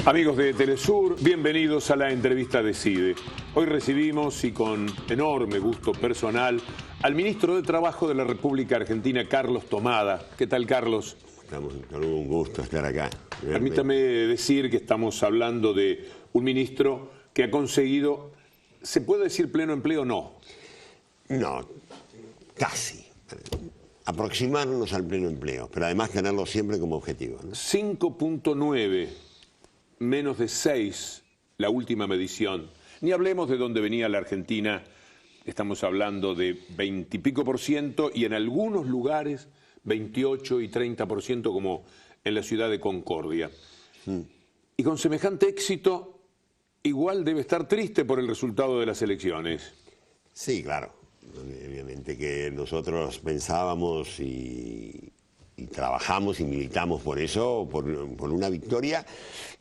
Amigos de Telesur, bienvenidos a la entrevista Decide. Hoy recibimos, y con enorme gusto personal, al ministro de Trabajo de la República Argentina, Carlos Tomada. ¿Qué tal, Carlos? Estamos con un gusto estar acá. Permítame decir que estamos hablando de un ministro que ha conseguido, ¿se puede decir pleno empleo? No. No, casi. Aproximarnos al pleno empleo, pero además tenerlo siempre como objetivo, ¿no? 5.9, menos de 6, la última medición. Ni hablemos de dónde venía la Argentina, estamos hablando de 20 y pico % y en algunos lugares 28 y 30% como en la ciudad de Concordia. Y con semejante éxito, igual debe estar triste por el resultado de las elecciones. Sí, claro. Obviamente que nosotros pensábamos y trabajamos y militamos por eso, por una victoria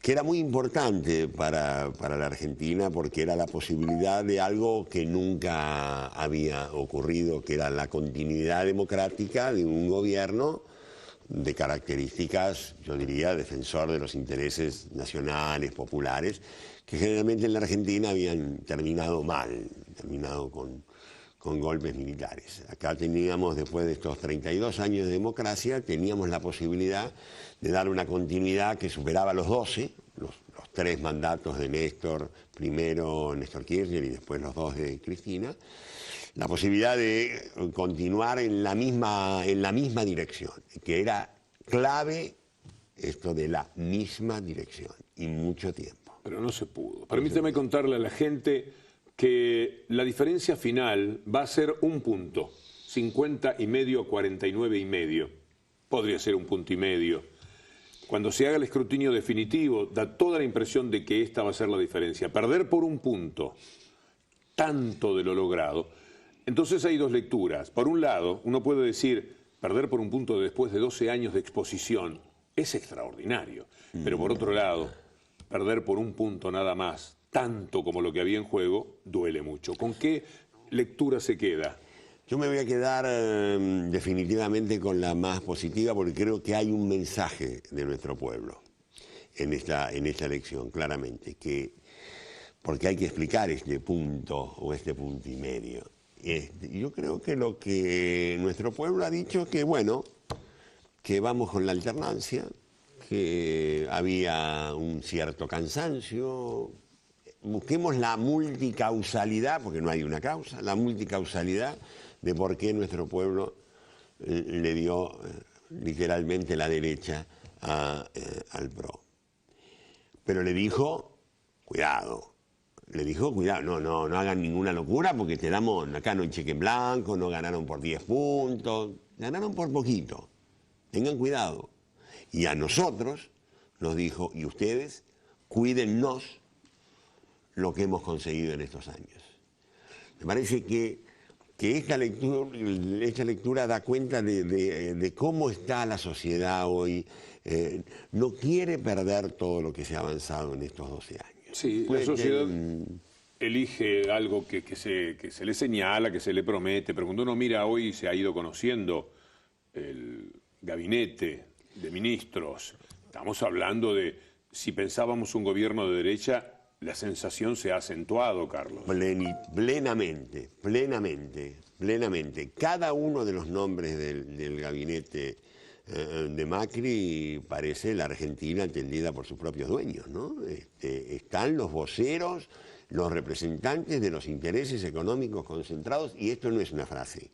que era muy importante para la Argentina, porque era la posibilidad de algo que nunca había ocurrido, que era la continuidad democrática de un gobierno de características, yo diría, defensor de los intereses nacionales, populares, que generalmente en la Argentina habían terminado mal, terminado con golpes militares. Acá teníamos, después de estos 32 años de democracia, teníamos la posibilidad de dar una continuidad que superaba los 12, los 3 mandatos de Néstor, primero Néstor Kirchner y después los 2 de Cristina, la posibilidad de continuar en la misma dirección, que era clave esto de la misma dirección, y mucho tiempo. Pero no se pudo. Permíteme contarle a la gente que la diferencia final va a ser un punto, 50,5 a 49,5. Podría ser un punto y medio. Cuando se haga el escrutinio definitivo, da toda la impresión de que esta va a ser la diferencia. Perder por un punto, tanto de lo logrado. Entonces hay dos lecturas. Por un lado, uno puede decir, perder por un punto después de 12 años de exposición es extraordinario. Pero por otro lado, perder por un punto nada más, tanto como lo que había en juego, duele mucho. ¿Con qué lectura se queda? Yo me voy a quedar definitivamente con la más positiva, porque creo que hay un mensaje de nuestro pueblo en esta elección, claramente, porque hay que explicar este punto o este punto y medio. Yo creo que lo que nuestro pueblo ha dicho es que, bueno, que vamos con la alternancia, que había un cierto cansancio. Busquemos la multicausalidad, porque no hay una causa, la multicausalidad de por qué nuestro pueblo le dio literalmente la derecha al PRO. Pero le dijo, cuidado, no hagan ninguna locura porque acá no hay cheque en blanco, no ganaron por 10 puntos, ganaron por poquito, tengan cuidado. Y a nosotros nos dijo, y ustedes, cuídennos lo que hemos conseguido en estos años. Me parece que esta lectura da cuenta de cómo está la sociedad hoy. No quiere perder todo lo que se ha avanzado en estos 12 años. Sí, la sociedad elige algo que se le señala, que se le promete, pero cuando uno mira hoy se ha ido conociendo el gabinete de ministros. Estamos hablando de, si pensábamos un gobierno de derecha, la sensación se ha acentuado, Carlos. Plenamente. Cada uno de los nombres del gabinete de Macri parece la Argentina entendida por sus propios dueños, ¿no? Están los voceros, los representantes de los intereses económicos concentrados, y esto no es una frase,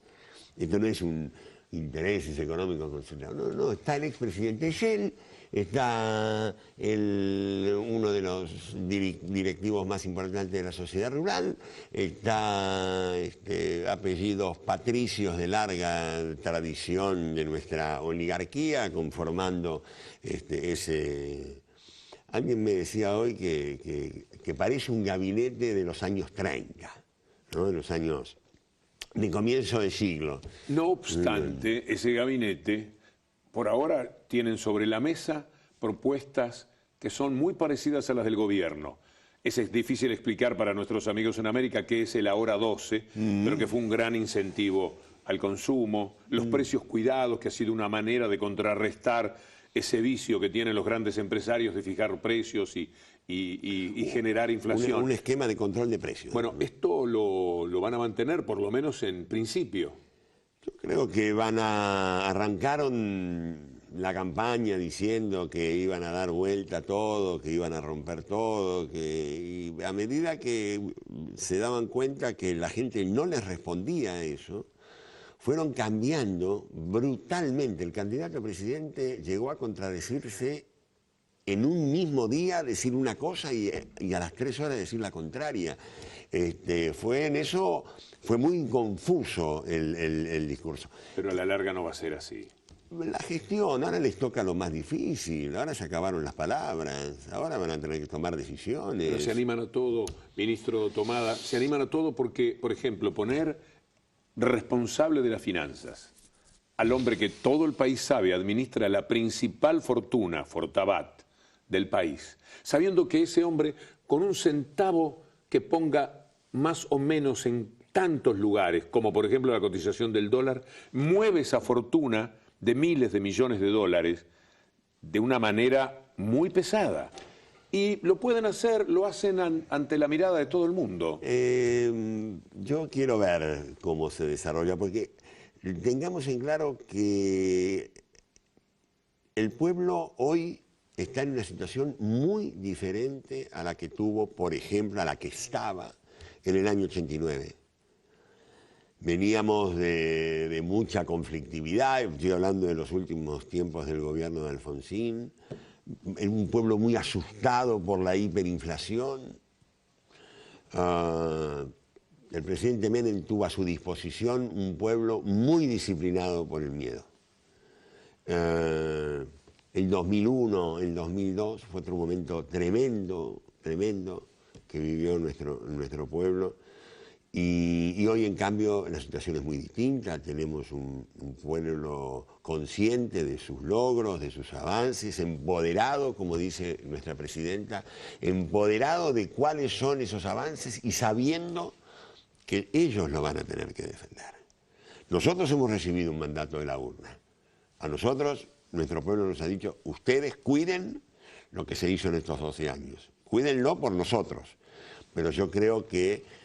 esto no es un intereses económicos concentrados, no, está el expresidente Shell, está uno de los directivos más importantes de la sociedad rural, está apellidos patricios de larga tradición de nuestra oligarquía conformando ese. Alguien me decía hoy que parece un gabinete de los años 30, ¿no? De los años de comienzo de siglo. No obstante, ese gabinete, por ahora tienen sobre la mesa propuestas que son muy parecidas a las del gobierno. Es difícil explicar para nuestros amigos en América qué es el Ahora 12, pero que fue un gran incentivo al consumo, los precios cuidados, que ha sido una manera de contrarrestar ese vicio que tienen los grandes empresarios de fijar precios y generar inflación. Un esquema de control de precios. Bueno, esto lo van a mantener por lo menos en principio. Yo creo que arrancaron la campaña diciendo que iban a dar vuelta a todo, que iban a romper todo, y a medida que se daban cuenta que la gente no les respondía a eso, fueron cambiando brutalmente. El candidato a presidente llegó a contradecirse en un mismo día, decir una cosa y a las 3 horas decir la contraria. Fue muy confuso el discurso. Pero a la larga no va a ser así. La gestión, ahora les toca lo más difícil, ahora se acabaron las palabras, ahora van a tener que tomar decisiones. Pero se animan a todo, ministro Tomada, se animan a todo porque, por ejemplo, poner responsable de las finanzas al hombre que todo el país sabe administra la principal fortuna, Fortabat, del país, sabiendo que ese hombre con un centavo que ponga más o menos en tantos lugares, como por ejemplo la cotización del dólar, mueve esa fortuna de miles de millones de dólares de una manera muy pesada. Y lo pueden hacer, lo hacen ante la mirada de todo el mundo. Yo quiero ver cómo se desarrolla, porque tengamos en claro que el pueblo hoy está en una situación muy diferente a la que tuvo, por ejemplo, a la que estaba en el año 89. Veníamos de mucha conflictividad, estoy hablando de los últimos tiempos del gobierno de Alfonsín, en un pueblo muy asustado por la hiperinflación. El presidente Menem tuvo a su disposición un pueblo muy disciplinado por el miedo. El 2001, el 2002 fue otro momento tremendo que vivió nuestro pueblo. Y hoy, en cambio, la situación es muy distinta. Tenemos un pueblo consciente de sus logros, de sus avances, empoderado, como dice nuestra presidenta, empoderado de cuáles son esos avances y sabiendo que ellos lo van a tener que defender. Nosotros hemos recibido un mandato de la urna. A nosotros, nuestro pueblo nos ha dicho, ustedes cuiden lo que se hizo en estos 12 años. Cuídenlo por nosotros. Pero yo creo que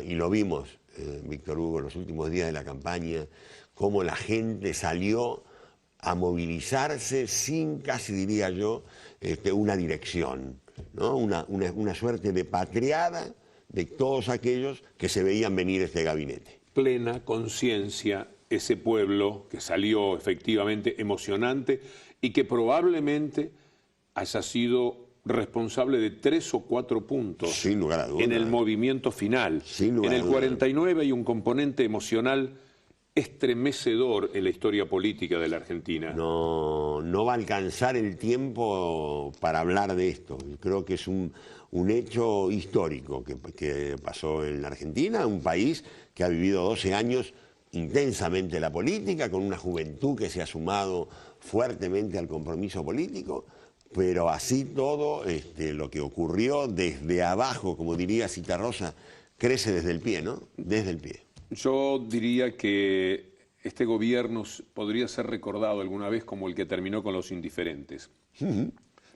y lo vimos, Víctor Hugo, en los últimos días de la campaña, cómo la gente salió a movilizarse sin, casi diría yo, una dirección, ¿no? Una suerte de patriada de todos aquellos que se veían venir este gabinete. Plena conciencia ese pueblo que salió efectivamente emocionante y que probablemente haya sido responsable de 3 o 4 puntos sin lugar a duda, en el movimiento final. Sin lugar en el a duda. 49 hay un componente emocional estremecedor en la historia política de la Argentina. No va a alcanzar el tiempo para hablar de esto. Creo que es un hecho histórico que pasó en la Argentina, un país que ha vivido 12 años intensamente la política, con una juventud que se ha sumado fuertemente al compromiso político. Pero así todo, lo que ocurrió desde abajo, como diría Citarrosa, crece desde el pie, ¿no? Desde el pie. Yo diría que este gobierno podría ser recordado alguna vez como el que terminó con los indiferentes.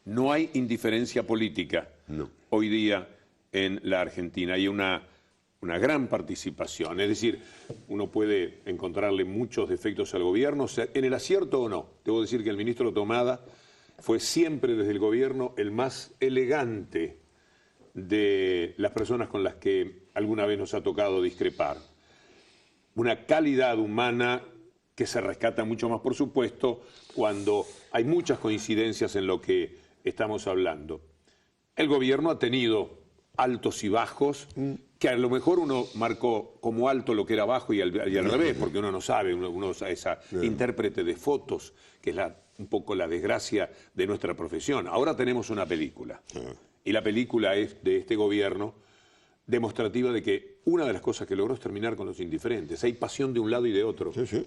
No hay indiferencia política hoy día en la Argentina. Hay una gran participación. Es decir, uno puede encontrarle muchos defectos al gobierno, en el acierto o no. Debo decir que el ministro Tomada fue siempre desde el gobierno el más elegante de las personas con las que alguna vez nos ha tocado discrepar. Una calidad humana que se rescata mucho más, por supuesto, cuando hay muchas coincidencias en lo que estamos hablando. El gobierno ha tenido altos y bajos, que a lo mejor uno marcó como alto lo que era bajo y al revés, porque uno no sabe, uno es esa intérprete de fotos, que es un poco la desgracia de nuestra profesión. Ahora tenemos una película, y la película es de este gobierno demostrativa de que una de las cosas que logró es terminar con los indiferentes. Hay pasión de un lado y de otro. Sí.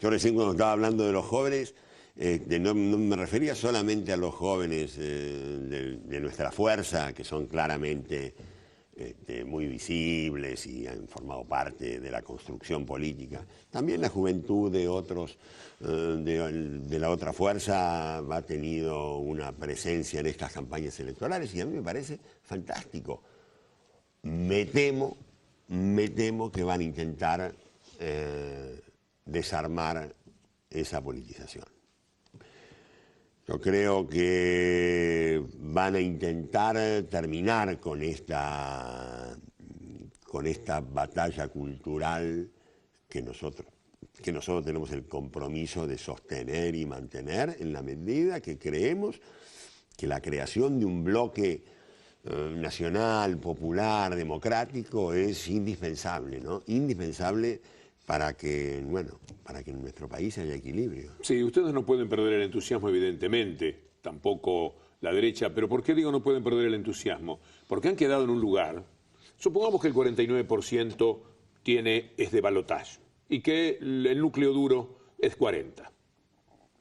Yo recién cuando estaba hablando de los jóvenes, no me refería solamente a los jóvenes de nuestra fuerza, que son claramente muy visibles y han formado parte de la construcción política. También la juventud de otros, de la otra fuerza ha tenido una presencia en estas campañas electorales y a mí me parece fantástico. Me temo que van a intentar desarmar esa politización. Yo creo que van a intentar terminar con esta batalla cultural que nosotros tenemos el compromiso de sostener y mantener en la medida que creemos que la creación de un bloque nacional, popular, democrático es indispensable, ¿no? Indispensable para que en nuestro país haya equilibrio. Sí, ustedes no pueden perder el entusiasmo, evidentemente, tampoco la derecha, pero ¿por qué digo no pueden perder el entusiasmo? Porque han quedado en un lugar, supongamos que el 49% es de balotaje y que el núcleo duro es 40%.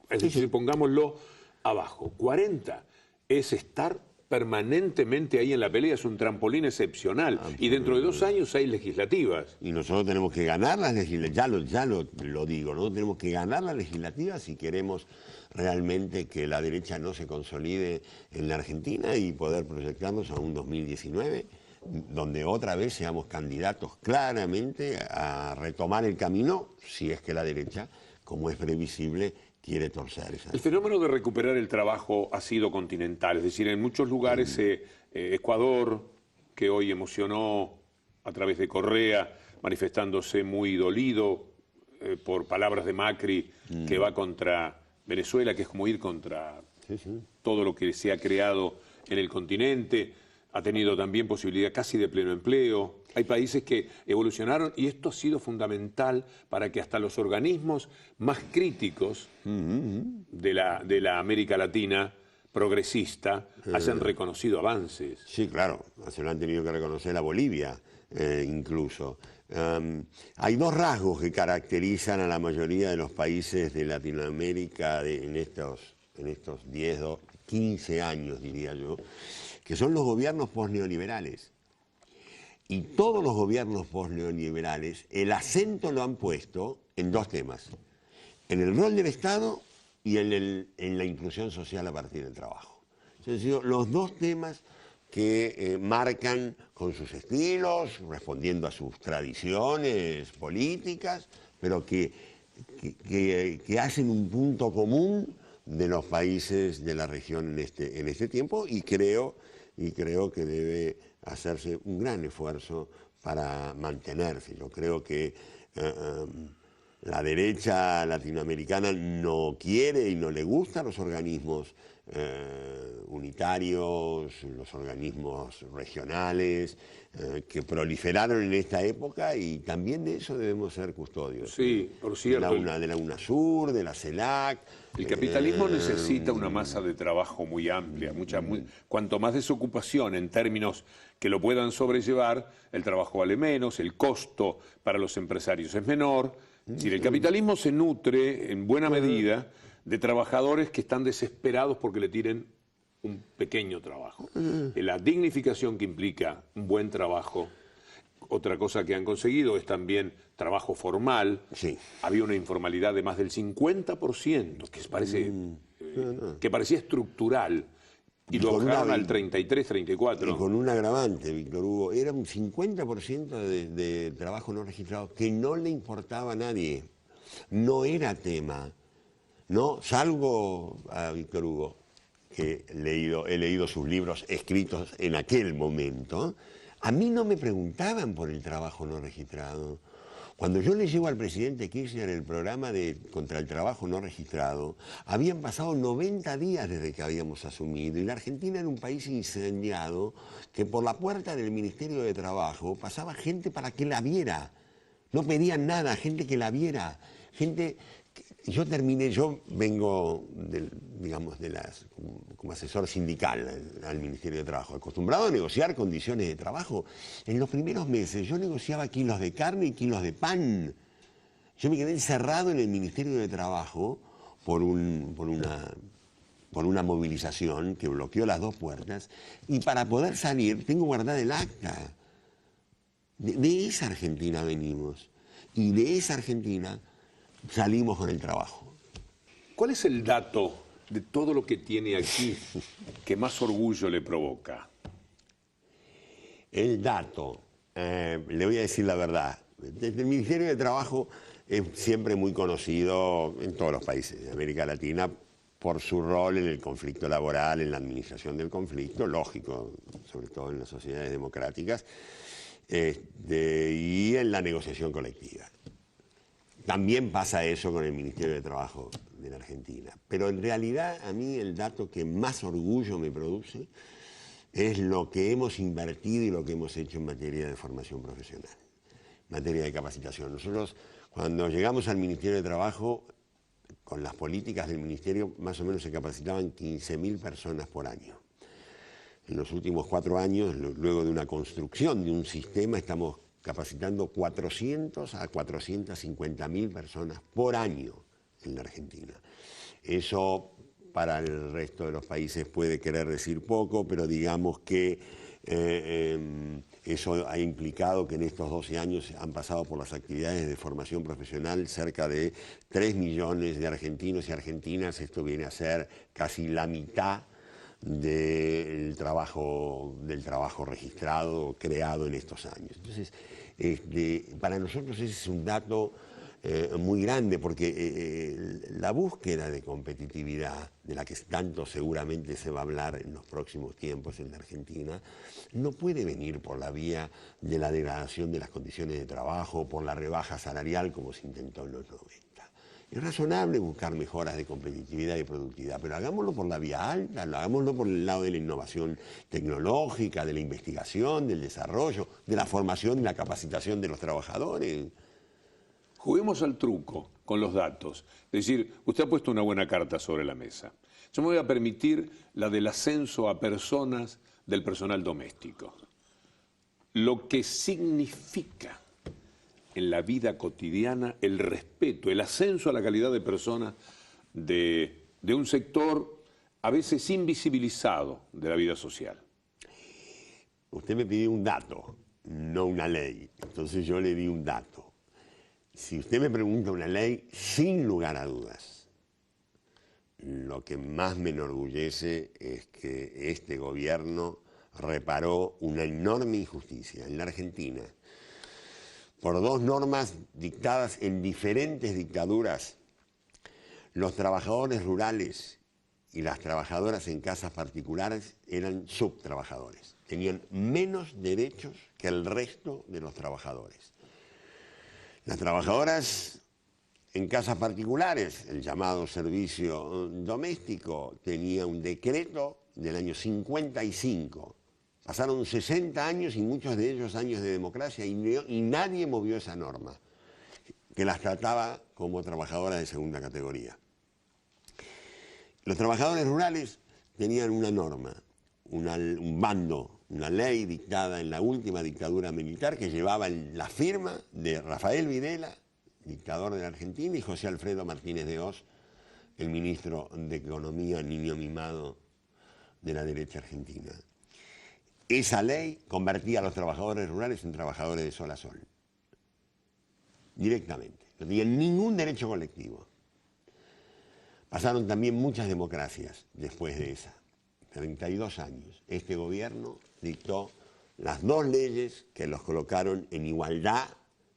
Es decir, pongámoslo abajo. 40 es estar permanentemente ahí en la pelea, es un trampolín excepcional. Y dentro de 2 años hay legislativas. Y nosotros tenemos que ganar las legislativas, ya lo digo, nosotros tenemos que ganar las legislativas si queremos realmente que la derecha no se consolide en la Argentina y poder proyectarnos a un 2019 donde otra vez seamos candidatos claramente a retomar el camino, si es que la derecha, como es previsible, quiere torcer esa. El fenómeno de recuperar el trabajo ha sido continental, es decir, en muchos lugares, Ecuador, que hoy emocionó a través de Correa, manifestándose muy dolido por palabras de Macri, que va contra Venezuela, que es como ir contra todo lo que se ha creado en el continente, ha tenido también posibilidad casi de pleno empleo. Hay países que evolucionaron y esto ha sido fundamental para que hasta los organismos más críticos de la América Latina progresista hayan reconocido avances. Sí, claro, se lo han tenido que reconocer a Bolivia incluso. Hay 2 rasgos que caracterizan a la mayoría de los países de Latinoamérica en estos 10, 15 años, diría yo, que son los gobiernos posneoliberales. Y todos los gobiernos posneoliberales, el acento lo han puesto en 2 temas: en el rol del Estado y en la inclusión social a partir del trabajo. Son los 2 temas que marcan con sus estilos, respondiendo a sus tradiciones políticas, pero que hacen un punto común de los países de la región en este tiempo, y creo que debe hacerse un gran esfuerzo para mantenerse. Yo creo que la derecha latinoamericana no quiere y no le gustan los organismos unitarios, los organismos regionales que proliferaron en esta época, y también de eso debemos ser custodios. Sí, por cierto. De la UNASUR, de la CELAC. El capitalismo necesita una masa de trabajo muy amplia, cuanto más desocupación en términos que lo puedan sobrellevar, el trabajo vale menos, el costo para los empresarios es menor. Es decir, el capitalismo se nutre en buena medida de trabajadores que están desesperados porque le tiren un pequeño trabajo. La dignificación que implica un buen trabajo. Otra cosa que han conseguido es también trabajo formal. Sí. Había una informalidad de más del 50%, que parecía estructural, y lo bajaron al 33, 34. Y con un agravante, Víctor Hugo, era un 50% de trabajo no registrado que no le importaba a nadie. No era tema. No, salvo a Víctor Hugo, que he leído sus libros escritos en aquel momento. A mí no me preguntaban por el trabajo no registrado. Cuando yo le llevo al presidente Kirchner el programa contra el trabajo no registrado, habían pasado 90 días desde que habíamos asumido, y la Argentina era un país incendiado que por la puerta del Ministerio de Trabajo pasaba gente para que la viera. No pedían nada, gente que la viera. Yo vengo, como asesor sindical al Ministerio de Trabajo, acostumbrado a negociar condiciones de trabajo. En los primeros meses yo negociaba kilos de carne y kilos de pan. Yo me quedé encerrado en el Ministerio de Trabajo por una movilización que bloqueó las 2 puertas, y para poder salir tengo guardada el acta. De esa Argentina venimos y de esa Argentina salimos con el trabajo. ¿Cuál es el dato de todo lo que tiene aquí que más orgullo le provoca? El dato, le voy a decir la verdad, desde el Ministerio de Trabajo es siempre muy conocido en todos los países de América Latina por su rol en el conflicto laboral, en la administración del conflicto, lógico, sobre todo en las sociedades democráticas, y en la negociación colectiva. También pasa eso con el Ministerio de Trabajo de la Argentina. Pero en realidad a mí el dato que más orgullo me produce es lo que hemos invertido y lo que hemos hecho en materia de formación profesional, en materia de capacitación. Nosotros, cuando llegamos al Ministerio de Trabajo, con las políticas del Ministerio, más o menos se capacitaban 15.000 personas por año. En los últimos 4 años, luego de una construcción de un sistema, estamos capacitando 400 a 450.000 personas por año en la Argentina. Eso para el resto de los países puede querer decir poco, pero digamos que eso ha implicado que en estos 12 años han pasado por las actividades de formación profesional cerca de 3 millones de argentinos y argentinas. Esto viene a ser casi la mitad del trabajo registrado, creado en estos años. Entonces, para nosotros ese es un dato muy grande, porque la búsqueda de competitividad, de la que tanto seguramente se va a hablar en los próximos tiempos en la Argentina, no puede venir por la vía de la degradación de las condiciones de trabajo, por la rebaja salarial como se intentó en los 90. Es razonable buscar mejoras de competitividad y productividad, pero hagámoslo por la vía alta, hagámoslo por el lado de la innovación tecnológica, de la investigación, del desarrollo, de la formación y la capacitación de los trabajadores. Juguemos al truco con los datos. Es decir, usted ha puesto una buena carta sobre la mesa. Yo me voy a permitir la del ascenso a personas del personal doméstico. Lo que significa en la vida cotidiana el respeto, el ascenso a la calidad de persona de un sector a veces invisibilizado de la vida social. Usted me pidió un dato, no una ley. Entonces yo le di un dato. Si usted me pregunta una ley, sin lugar a dudas, lo que más me enorgullece es que este gobierno reparó una enorme injusticia en la Argentina por 2 normas dictadas en diferentes dictaduras. Los trabajadores rurales y las trabajadoras en casas particulares eran subtrabajadores, tenían menos derechos que el resto de los trabajadores. Las trabajadoras en casas particulares, el llamado servicio doméstico, tenía un decreto del año 55. Pasaron 60 años y muchos de ellos años de democracia y nadie movió esa norma, que las trataba como trabajadoras de segunda categoría. Los trabajadores rurales tenían una norma, un bando, una ley dictada en la última dictadura militar que llevaba la firma de Rafael Videla, dictador de la Argentina, y José Alfredo Martínez de Hoz, el ministro de Economía, niño mimado de la derecha argentina. Esa ley convertía a los trabajadores rurales en trabajadores de sol a sol, directamente. No tenían ningún derecho colectivo. Pasaron también muchas democracias después de esa. 32 años. Este gobierno dictó las 2 leyes que los colocaron en igualdad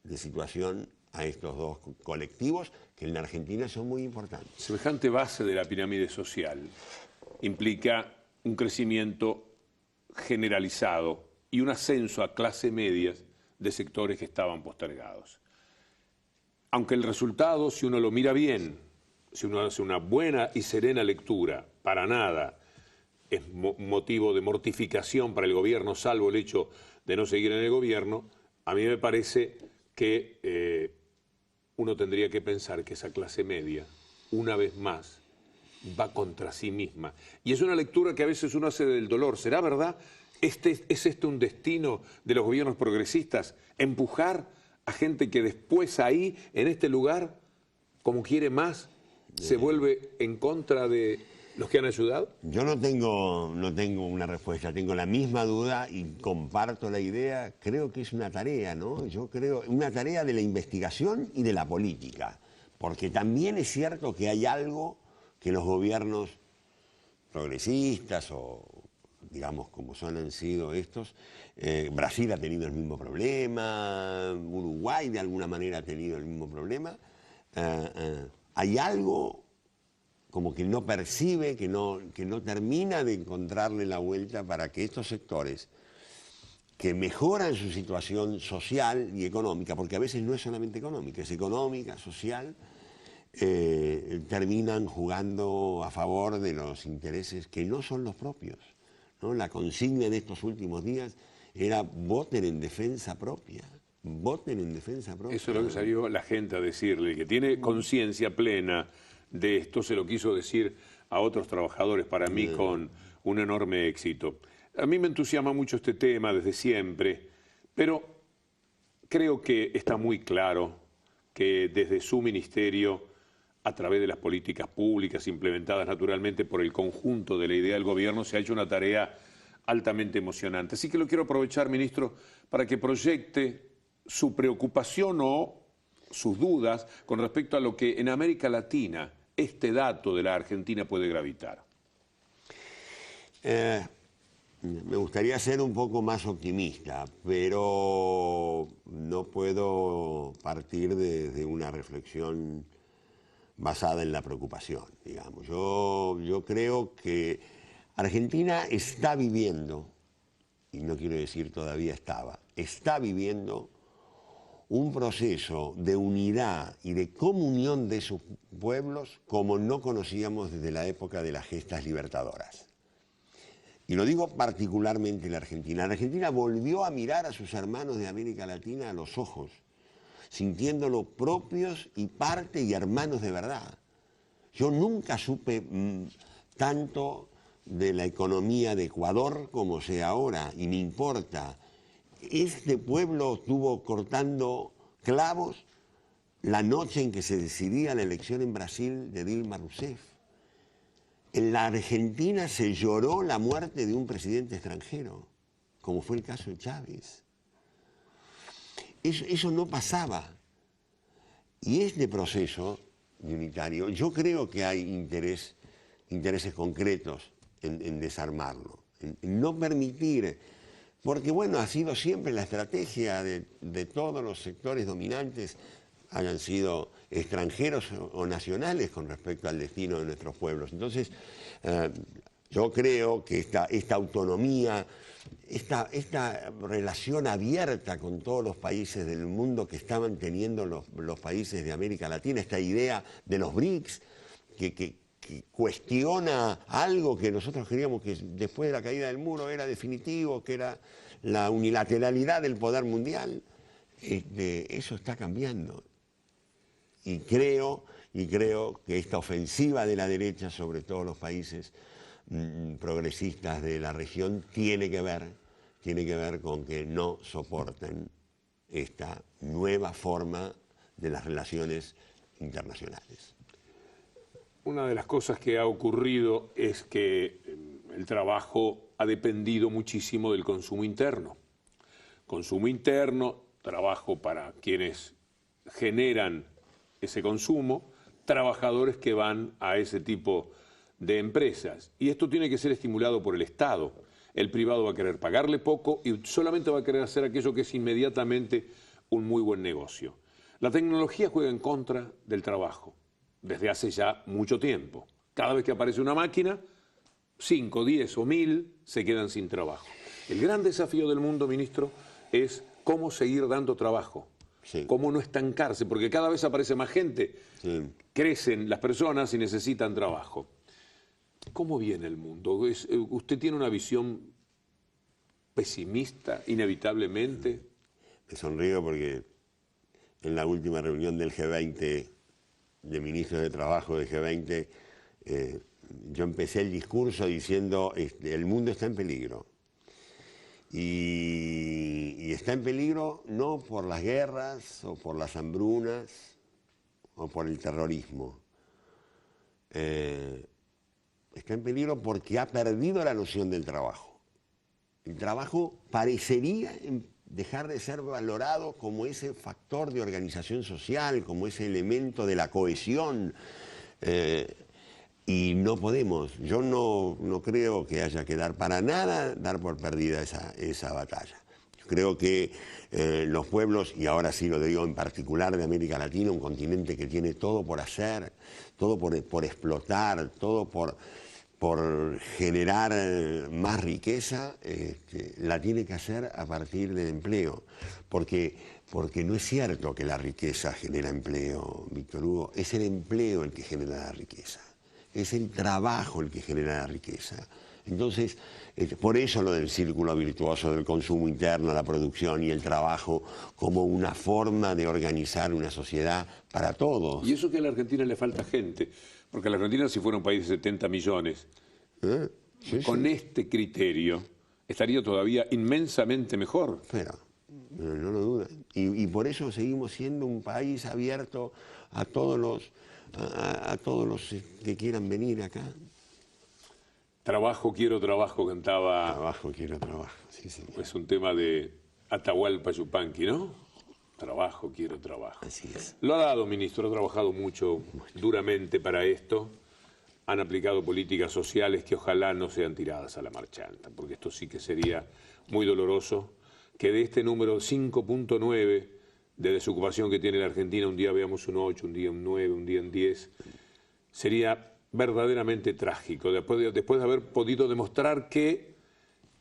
de situación a estos 2 colectivos, que en la Argentina son muy importantes. Semejante base de la pirámide social implica un crecimiento generalizado y un ascenso a clase medias de sectores que estaban postergados. Aunque el resultado, si uno lo mira bien, si uno hace una buena y serena lectura, para nada es motivo de mortificación para el gobierno, salvo el hecho de no seguir en el gobierno, a mí me parece que uno tendría que pensar que esa clase media, una vez más, va contra sí misma. Y es una lectura que a veces uno hace del dolor. ¿Será verdad? ¿Es este un destino de los gobiernos progresistas? ¿Empujar a gente que después ahí, en este lugar, como quiere más, se vuelve en contra de ¿Los que han ayudado? Yo no tengo una respuesta, tengo la misma duda y comparto la idea. Creo que es una tarea, ¿no? Yo creo, una tarea de la investigación y de la política. Porque también es cierto que hay algo que los gobiernos progresistas o, digamos, como han sido estos, Brasil ha tenido el mismo problema, Uruguay de alguna manera ha tenido el mismo problema. Hay algo como que no percibe, que no termina de encontrarle la vuelta para que estos sectores que mejoran su situación social y económica, porque a veces no es solamente económica, es económica, social, terminan jugando a favor de los intereses que no son los propios, ¿no? La consigna de estos últimos días era voten en defensa propia. Voten en defensa propia. Eso es lo que salió la gente a decirle. El que tiene conciencia plena de esto se lo quiso decir a otros trabajadores, para mí con un enorme éxito. A mí me entusiasma mucho este tema desde siempre, pero creo que está muy claro que desde su ministerio, a través de las políticas públicas implementadas naturalmente por el conjunto de la idea del gobierno, se ha hecho una tarea altamente emocionante. Así que lo quiero aprovechar, ministro, para que proyecte su preocupación o sus dudas con respecto a lo que en América Latina este dato de la Argentina puede gravitar. Me gustaría ser un poco más optimista, pero no puedo partir de una reflexión basada en la preocupación, digamos. Yo creo que Argentina está viviendo, y no quiero decir todavía está viviendo un proceso de unidad y de comunión de sus pueblos como no conocíamos desde la época de las gestas libertadoras. Y lo digo particularmente en la Argentina. La Argentina volvió a mirar a sus hermanos de América Latina a los ojos, sintiéndolo propios y parte y hermanos de verdad. Yo nunca supe tanto de la economía de Ecuador como sé ahora, y me importa. Este pueblo estuvo cortando clavos la noche en que se decidía la elección en Brasil de Dilma Rousseff. En la Argentina se lloró la muerte de un presidente extranjero, como fue el caso de Chávez. Eso no pasaba. Y este proceso unitario, yo creo que hay intereses concretos en desarmarlo, en no permitir, porque bueno, ha sido siempre la estrategia de todos los sectores dominantes, hayan sido extranjeros o nacionales con respecto al destino de nuestros pueblos. Entonces, yo creo que esta autonomía, esta relación abierta con todos los países del mundo que estaban teniendo los países de América Latina, esta idea de los BRICS, que cuestiona algo que nosotros creíamos que después de la caída del muro era definitivo, que era la unilateralidad del poder mundial, eso está cambiando. Y creo que esta ofensiva de la derecha sobre todos los países progresistas de la región tiene que ver con que no soportan esta nueva forma de las relaciones internacionales. Una de las cosas que ha ocurrido es que el trabajo ha dependido muchísimo del consumo interno. Consumo interno, trabajo para quienes generan ese consumo, trabajadores que van a ese tipo de empresas. Y esto tiene que ser estimulado por el Estado. El privado va a querer pagarle poco y solamente va a querer hacer aquello que es inmediatamente un muy buen negocio. La tecnología juega en contra del trabajo desde hace ya mucho tiempo. Cada vez que aparece una máquina, 5, 10 o 1000 se quedan sin trabajo. El gran desafío del mundo, ministro, es cómo seguir dando trabajo. Sí. Cómo no estancarse, porque cada vez aparece más gente, sí. Crecen las personas y necesitan trabajo. ¿Cómo viene el mundo? ¿Usted tiene una visión pesimista, inevitablemente? Me sonrío porque en la última reunión del G20, de ministros de trabajo del G20, yo empecé el discurso diciendo el mundo está en peligro. Y está en peligro no por las guerras o por las hambrunas o por el terrorismo. Está Está en peligro porque ha perdido la noción del trabajo. El trabajo parecería dejar de ser valorado como ese factor de organización social, como ese elemento de la cohesión. Y no podemos, yo no creo que haya que dar para nada, dar por perdida esa batalla. Yo creo que los pueblos, y ahora sí lo digo en particular de América Latina, un continente que tiene todo por hacer, todo por explotar, todo por generar más riqueza, la tiene que hacer a partir del empleo. Porque no es cierto que la riqueza genera empleo, Víctor Hugo, es el empleo el que genera la riqueza. Es el trabajo el que genera la riqueza. Entonces, por eso lo del círculo virtuoso del consumo interno, la producción y el trabajo como una forma de organizar una sociedad para todos. Y eso que a la Argentina le falta gente, porque a la Argentina, si fuera un país de 70 millones, Sí, con este criterio estaría todavía inmensamente mejor. Pero, no lo duda. Y por eso seguimos siendo un país abierto a todos los que quieran venir acá. Trabajo, quiero trabajo, cantaba. Trabajo, quiero trabajo. Sí, sí. Es un tema de Atahualpa Yupanqui, ¿no? Trabajo, quiero trabajo. Así es. Lo ha dado, ministro, ha trabajado mucho, duramente para esto. Han aplicado políticas sociales que ojalá no sean tiradas a la marchanta, porque esto sí que sería muy doloroso, que de este número 5.9 de desocupación que tiene la Argentina, un día veamos un 8, un día un 9, un día un 10, sería verdaderamente trágico, después de haber podido demostrar que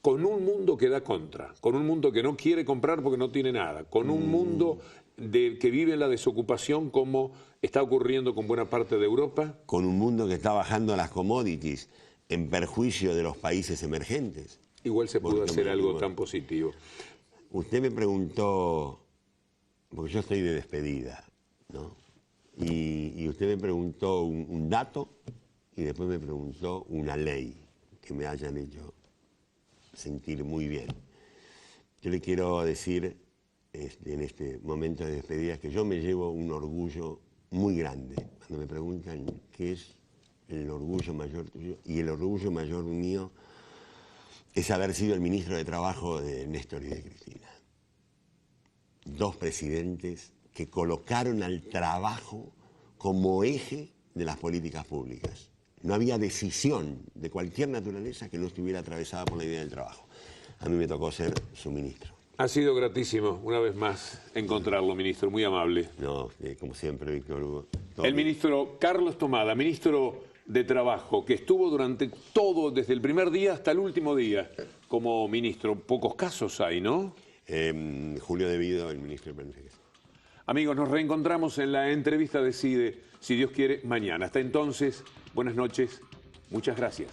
con un mundo que da contra, con un mundo que no quiere comprar porque no tiene nada, con un mundo que vive en la desocupación como está ocurriendo con buena parte de Europa. Con un mundo que está bajando las commodities en perjuicio de los países emergentes. Igual se pudo hacer algo tan positivo. Usted me preguntó, porque yo estoy de despedida, ¿no? Y usted me preguntó un dato y después me preguntó una ley que me hayan hecho sentir muy bien. Yo le quiero decir en este momento de despedida que yo me llevo un orgullo muy grande. Cuando me preguntan qué es el orgullo mayor tuyo, y el orgullo mayor mío es haber sido el ministro de Trabajo de Néstor y de Cristina. Dos presidentes que colocaron al trabajo como eje de las políticas públicas. No había decisión de cualquier naturaleza que no estuviera atravesada por la idea del trabajo. A mí me tocó ser su ministro. Ha sido gratísimo, una vez más, encontrarlo, ministro, muy amable. No, como siempre, Víctor Hugo. El ministro Carlos Tomada, ministro de Trabajo, que estuvo durante todo, desde el primer día hasta el último día, como ministro. Pocos casos hay, ¿no? Julio Devido, el ministro de Planificación. Amigos, nos reencontramos en la entrevista de CIDE, si Dios quiere, mañana. Hasta entonces, buenas noches, muchas gracias.